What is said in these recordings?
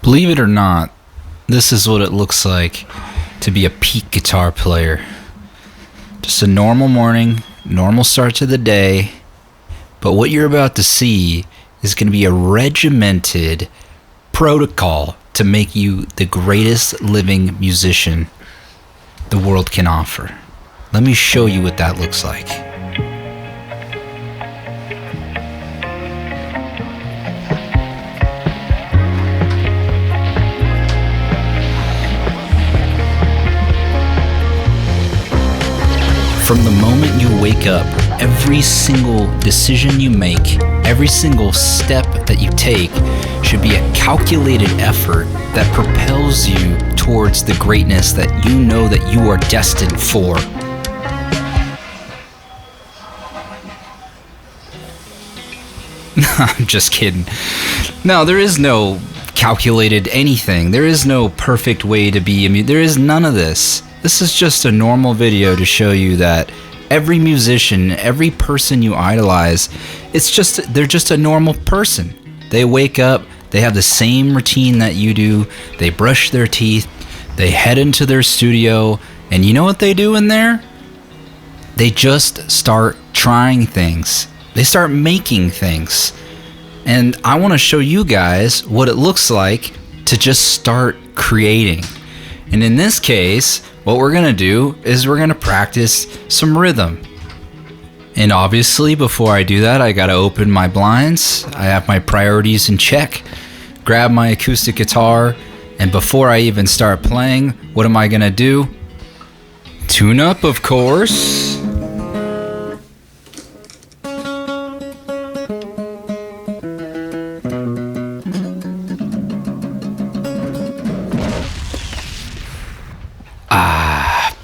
Believe it or not, this is what it looks like to be a peak guitar player. Just a normal morning, normal start to the day, but what you're about to see is going to be a regimented protocol to make you the greatest living musician the world can offer. Let me show you what that looks like. From the moment you wake up, every single decision you make, every single step that you take should be a calculated effort that propels you towards the greatness that you know that you are destined for. I'm just kidding. No, there is no calculated anything. There is no perfect way to be. There is none of this. This is just a normal video to show you that every musician, every person you idolize, they're just a normal person. They wake up, they have the same routine that you do, they brush their teeth, they head into their studio, and you know what they do in there? They just start trying things. They start making things. And I want to show you guys what it looks like to just start creating. And in this case, what we're gonna do is we're gonna practice some rhythm. And obviously, before I do that, I gotta open my blinds. I have my priorities in check, grab my acoustic guitar, and before I even start playing, what am I gonna do? Tune up, of course.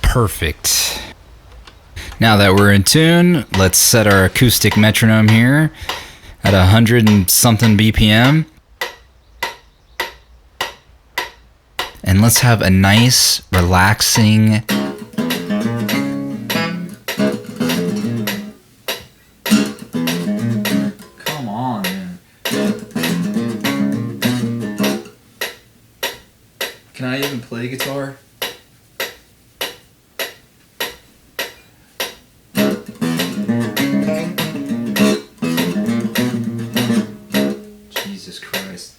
Perfect. Now that we're in tune, let's set our acoustic metronome here at 100 and something BPM. And let's have a nice, relaxing come on, man. Can I even play guitar? Jesus Christ.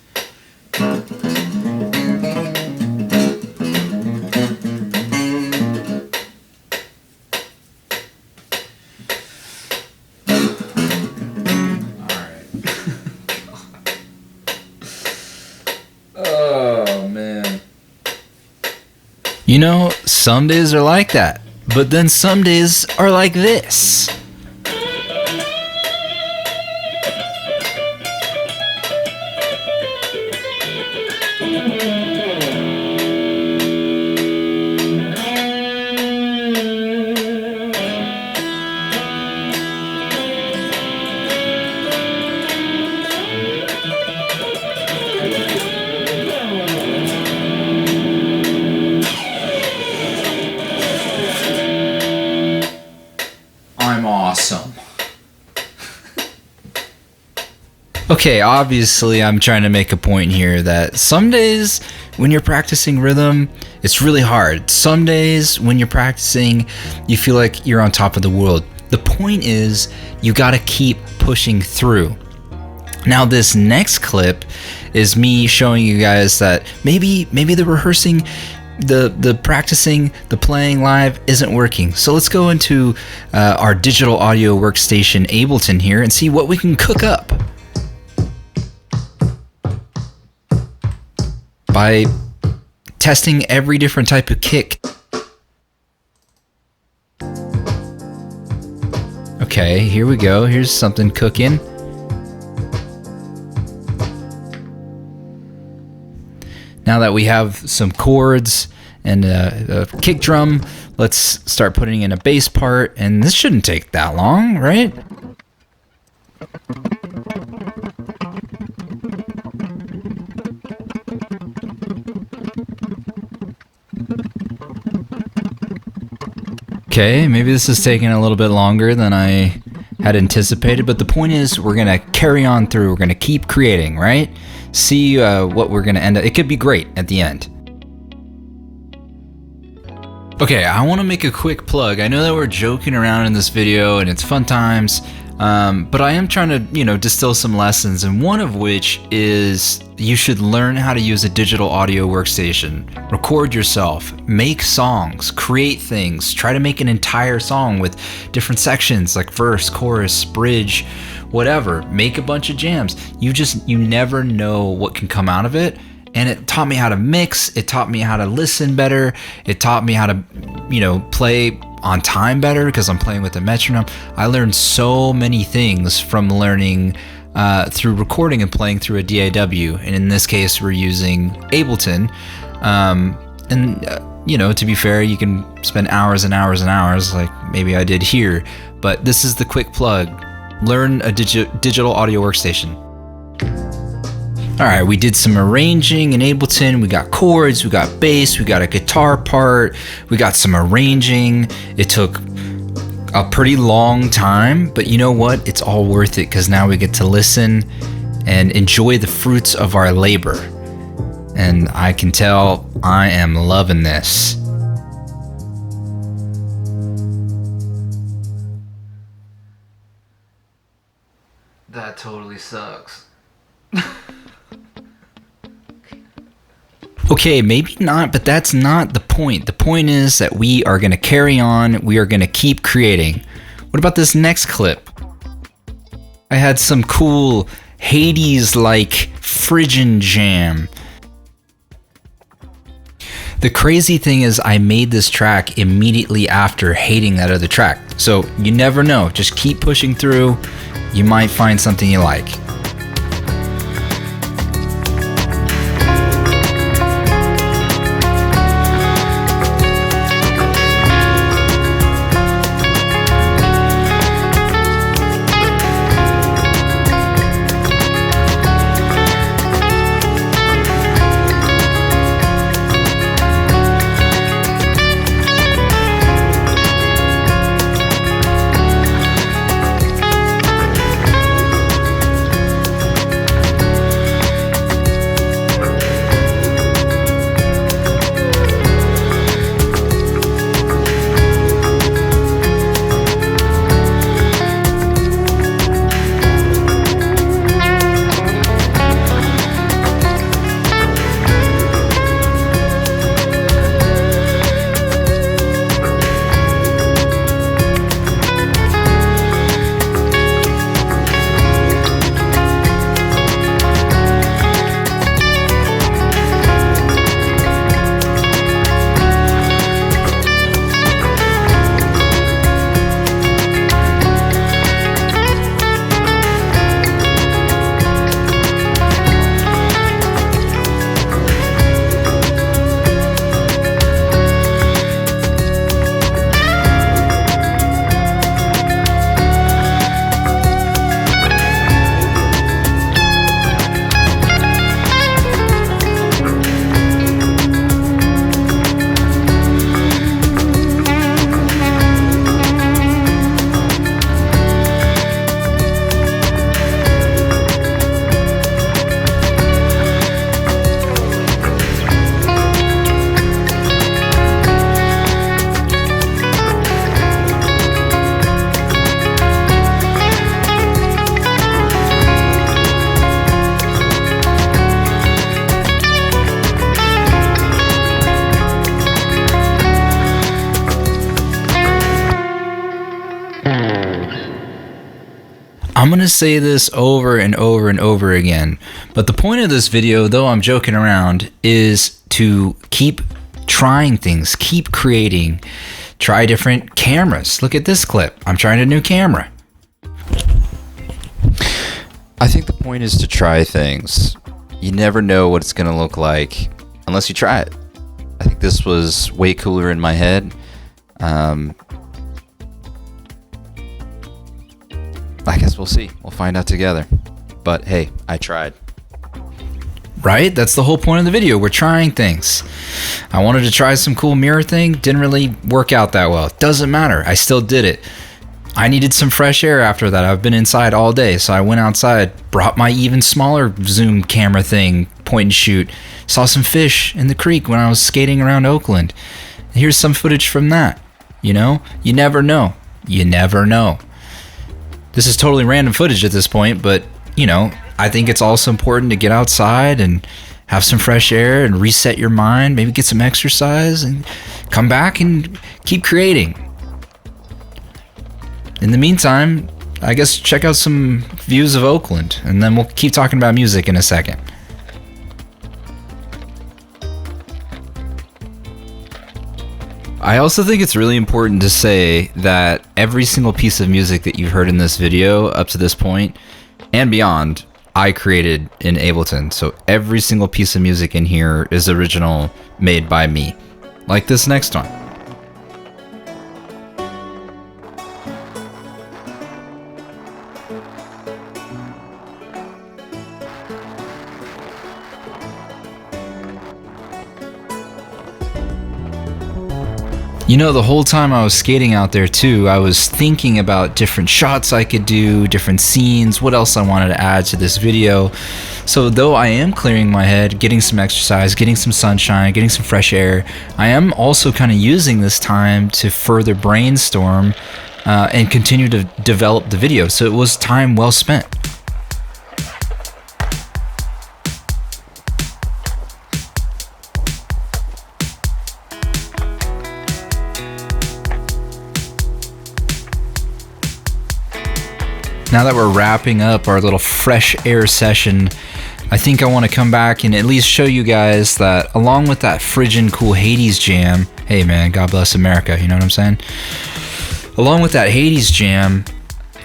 Oh, man. You know, some days are like that, but then some days are like this. I'm awesome. Okay, obviously I'm trying to make a point here that some days when you're practicing rhythm, it's really hard. Some days when you're practicing, you feel like you're on top of the world. The point is, you gotta keep pushing through. Now this next clip is me showing you guys that maybe the rehearsing, the practicing, the playing live isn't working. So let's go into our digital audio workstation Ableton here and see what we can cook up by testing every different type of kick. Okay, here we go. Here's something cooking. Now that we have some chords and a kick drum, let's start putting in a bass part, and this shouldn't take that long, right? Okay, maybe this is taking a little bit longer than I had anticipated, but the point is we're gonna carry on through, we're gonna keep creating, right? see what we're gonna end up. It could be great at the end. Okay, I want to make a quick plug. I know that we're joking around in this video and it's fun times, but I am trying to, you know, distill some lessons, and one of which is you should learn how to use a digital audio workstation. Record yourself, make songs, create things, try to make an entire song with different sections like verse, chorus, bridge, whatever. Make a bunch of jams. You never know what can come out of it. And it taught me how to mix, it taught me how to listen better, it taught me how to, you know, play on time better because I'm playing with a metronome. I learned so many things from learning through recording and playing through a DAW. And in this case, we're using Ableton. You know, to be fair, you can spend hours and hours and hours like maybe I did here. But this is the quick plug. Learn a digital audio workstation. Alright, we did some arranging in Ableton. We got chords, we got bass, we got a guitar part, we got some arranging. It took a pretty long time, but you know what? It's all worth it because now we get to listen and enjoy the fruits of our labor. And I can tell I am loving this. That totally sucks. Okay, maybe not, but that's not the point. The point is that we are going to carry on. We are going to keep creating. What about this next clip? I had some cool Hades-like Phrygian jam. The crazy thing is I made this track immediately after hating that other track. So you never know. Just keep pushing through. You might find something you like. I'm gonna say this over and over and over again, but the point of this video, though I'm joking around, is to keep trying things, keep creating, try different cameras. Look at this clip. I'm trying a new camera. I think the point is to try things. You never know what it's gonna look like unless you try it. I think this was way cooler in my head. I guess we'll see. We'll find out together. But hey, I tried. Right? That's the whole point of the video. We're trying things. I wanted to try some cool mirror thing. Didn't really work out that well. Doesn't matter. I still did it. I needed some fresh air after that. I've been inside all day, so I went outside, brought my even smaller zoom camera thing, point and shoot, saw some fish in the creek when I was skating around Oakland. Here's some footage from that. You know, you never know. You never know. This is totally random footage at this point, but, you know, I think it's also important to get outside and have some fresh air and reset your mind, maybe get some exercise and come back and keep creating. In the meantime, I guess check out some views of Oakland, and then we'll keep talking about music in a second. I also think it's really important to say that every single piece of music that you've heard in this video up to this point and beyond, I created in Ableton. So every single piece of music in here is original, made by me. Like this next one. You know, the whole time I was skating out there too, I was thinking about different shots I could do, different scenes, what else I wanted to add to this video. So though I am clearing my head, getting some exercise, getting some sunshine, getting some fresh air, I am also kind of using this time to further brainstorm and continue to develop the video. So it was time well spent. Now that we're wrapping up our little fresh air session, I think I want to come back and at least show you guys that along with that friggin' cool Hades jam, hey man, God bless America, you know what I'm saying? Along with that Hades jam,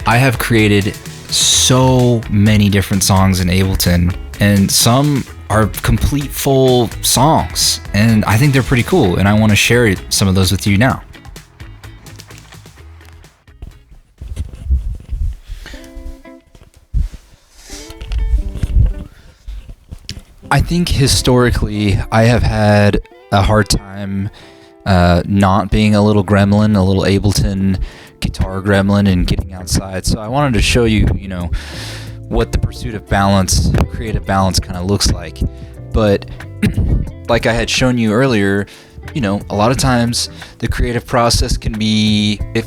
I have created so many different songs in Ableton, and some are complete full songs, and I think they're pretty cool, and I want to share some of those with you now. I think historically I have had a hard time not being a little gremlin, a little Ableton guitar gremlin, and getting outside. So I wanted to show you, you know, what the pursuit of balance, creative balance kind of looks like. But like I had shown you earlier, you know, a lot of times the creative process can be, it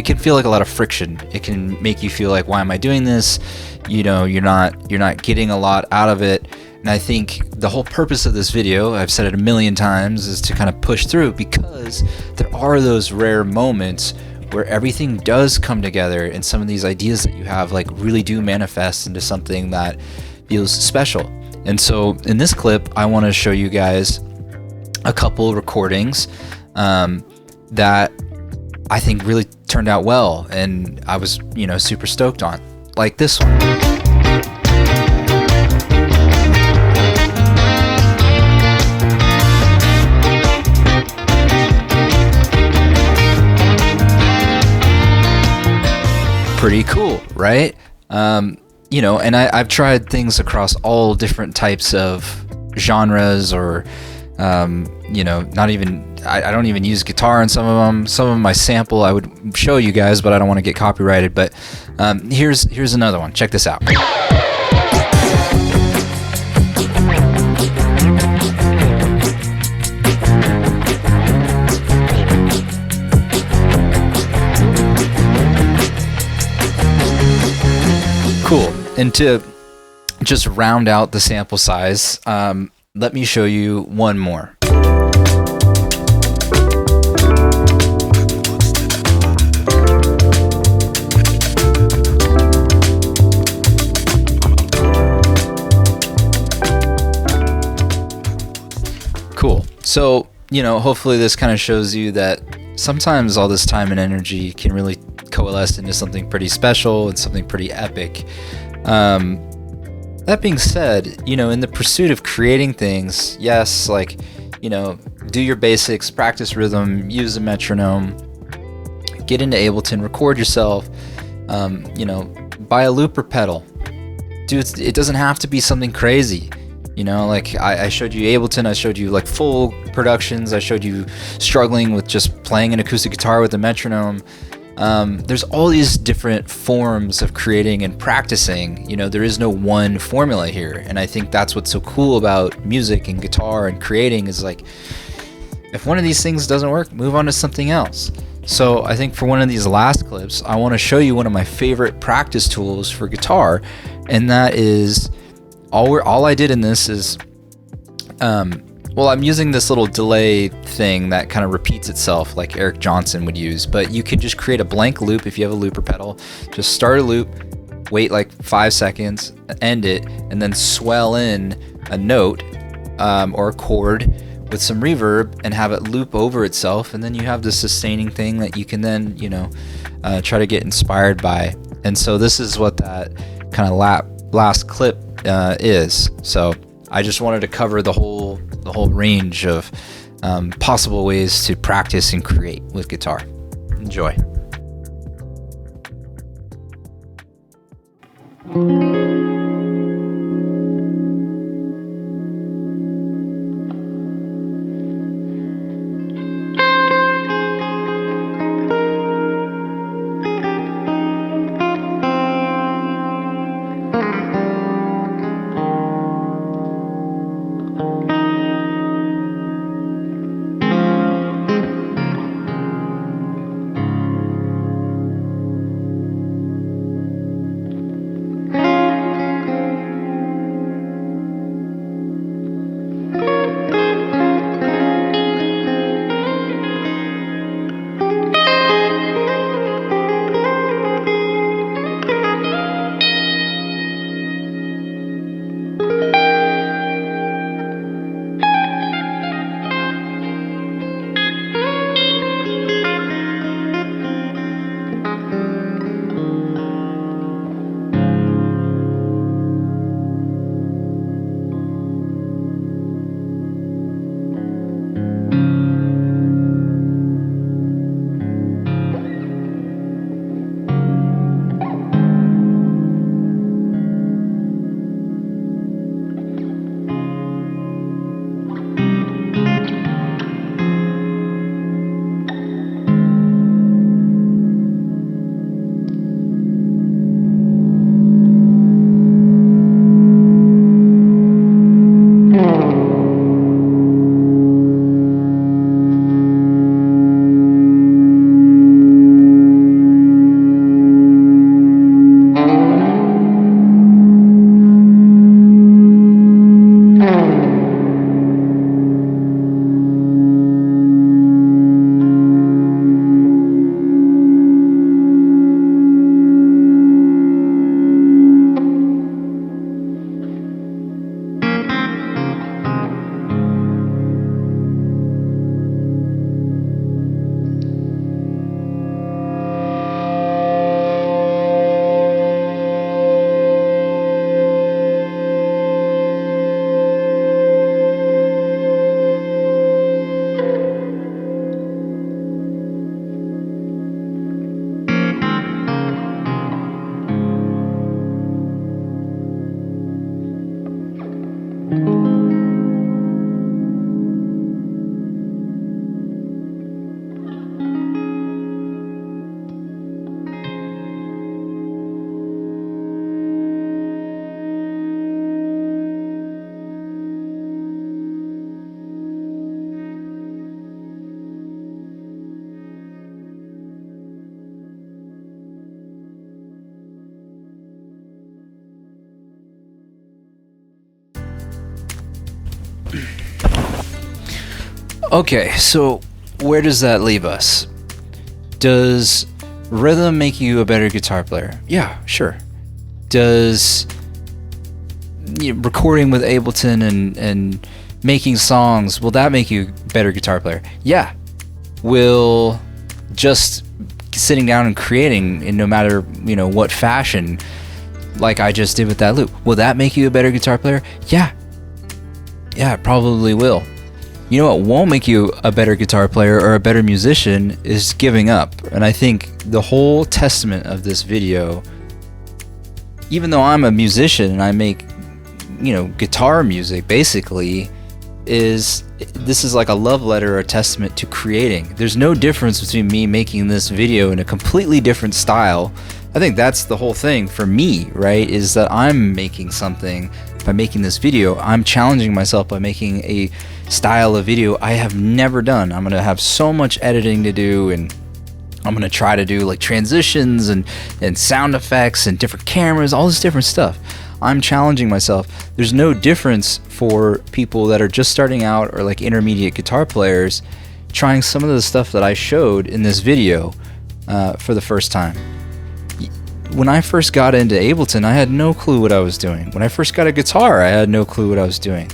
can feel like a lot of friction. It can make you feel like, why am I doing this? You know, you're not getting a lot out of it. And I think the whole purpose of this video, I've said it a million times, is to kind of push through, because there are those rare moments where everything does come together and some of these ideas that you have like really do manifest into something that feels special. And so in this clip, I want to show you guys a couple recordings that I think really turned out well, and I was, you know, super stoked on. Like this one. Pretty cool, right? You know, and I've tried things across all different types of genres, or you know, not even, I don't even use guitar in some of them. Some of them I sample, I would show you guys, but I don't want to get copyrighted. But here's another one. Check this out. Cool. And to just round out the sample size, let me show you one more. Cool. So, you know, hopefully this kind of shows you that sometimes all this time and energy can really coalesce into something pretty special and something pretty epic. That being said, you know, in the pursuit of creating things, yes, like, you know, do your basics, practice rhythm, use a metronome, get into Ableton, record yourself, you know, buy a looper pedal. Dude, it doesn't have to be something crazy. You know, like I showed you Ableton, I showed you like full productions, I showed you struggling with just playing an acoustic guitar with a metronome. There's all these different forms of creating and practicing. You know, there is no one formula here, and I think that's what's so cool about music and guitar and creating is like, if one of these things doesn't work, move on to something else. So I think for one of these last clips, I want to show you one of my favorite practice tools for guitar, and that is all I did in this is, well, I'm using this little delay thing that kind of repeats itself like Eric Johnson would use, but you can just create a blank loop if you have a looper pedal. Just start a loop, wait like 5 seconds, end it, and then swell in a note or a chord with some reverb and have it loop over itself, and then you have this sustaining thing that you can then, you know, try to get inspired by. And so this is what that kind of last clip is. So I just wanted to cover the whole range of possible ways to practice and create with guitar. Enjoy. Okay, so where does that leave us? Does rhythm make you a better guitar player? Yeah, sure. Does recording with Ableton and making songs, will that make you a better guitar player? Yeah. Will just sitting down and creating in no matter, what fashion, like I just did with that loop, will that make you a better guitar player? Yeah. Yeah, it probably will. You know what won't make you a better guitar player or a better musician is giving up. And I think the whole testament of this video, even though I'm a musician and I make, guitar music basically, is this is like a love letter or a testament to creating. There's no difference between me making this video in a completely different style. I think that's the whole thing for me, right? Is that I'm making something by making this video. I'm challenging myself by making a style of video I have never done. I'm gonna have so much editing to do, and I'm gonna try to do like transitions and sound effects and different cameras, all this different stuff. I'm challenging myself. There's no difference for people that are just starting out or like intermediate guitar players trying some of the stuff that I showed in this video for the first time. When I first got into Ableton, I had no clue what I was doing. When I first got a guitar, I had no clue what I was doing.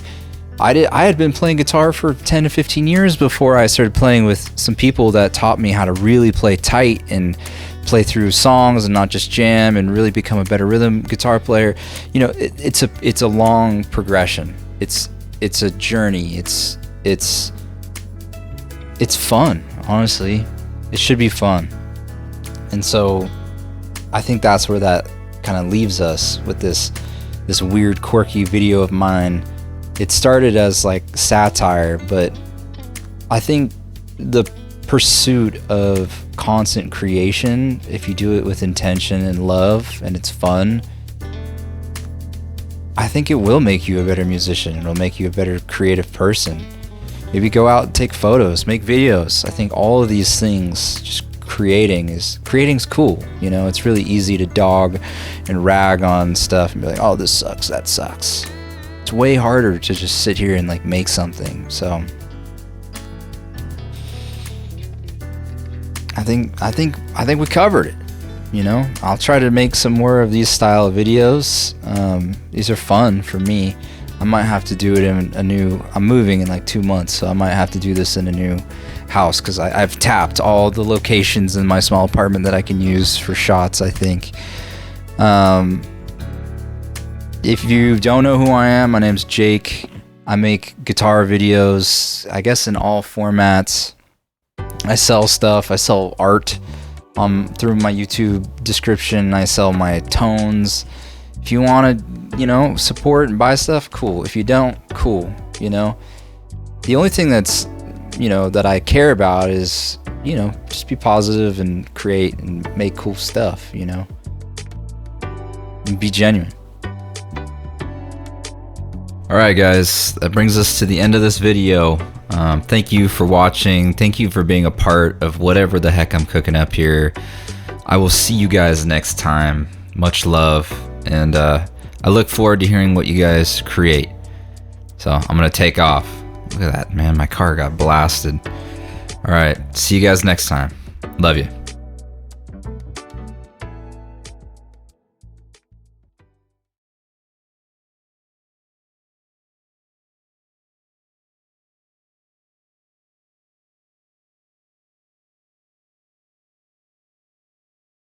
I had been playing guitar for 10 to 15 years before I started playing with some people that taught me how to really play tight and play through songs and not just jam and really become a better rhythm guitar player. You know, it's a long progression. It's a journey. It's fun, honestly. It should be fun. And so I think that's where that kind of leaves us with this weird quirky video of mine. It started as like satire, but I think the pursuit of constant creation, if you do it with intention and love and it's fun, I think it will make you a better musician. It'll make you a better creative person. Maybe go out and take photos, make videos. I think all of these things, just creating's cool. You know, it's really easy to dog and rag on stuff and be like, oh, this sucks, that sucks. It's way harder to just sit here and like make something. So I think we covered it. You know, I'll try to make some more of these style of videos. These are fun for me. I might have to do it in a new, I'm moving in like 2 months, so I might have to do this in a new house, because I've tapped all the locations in my small apartment that I can use for shots, I think. If you don't know who I am, my name's Jake. I make guitar videos, I guess in all formats. I sell stuff, I sell art through my YouTube description. I sell my tones. If you want to, you know, support and buy stuff, cool. If you don't, cool. You know, the only thing that's, you know, that I care about is, you know, just be positive and create and make cool stuff, you know, and be genuine. Alright guys, that brings us to the end of this video. Thank you for watching. Thank you for being a part of whatever the heck I'm cooking up here. I will see you guys next time. Much love, and I look forward to hearing what you guys create. So I'm gonna take off. Look at that, man, my car got blasted. Alright, see you guys next time. Love you.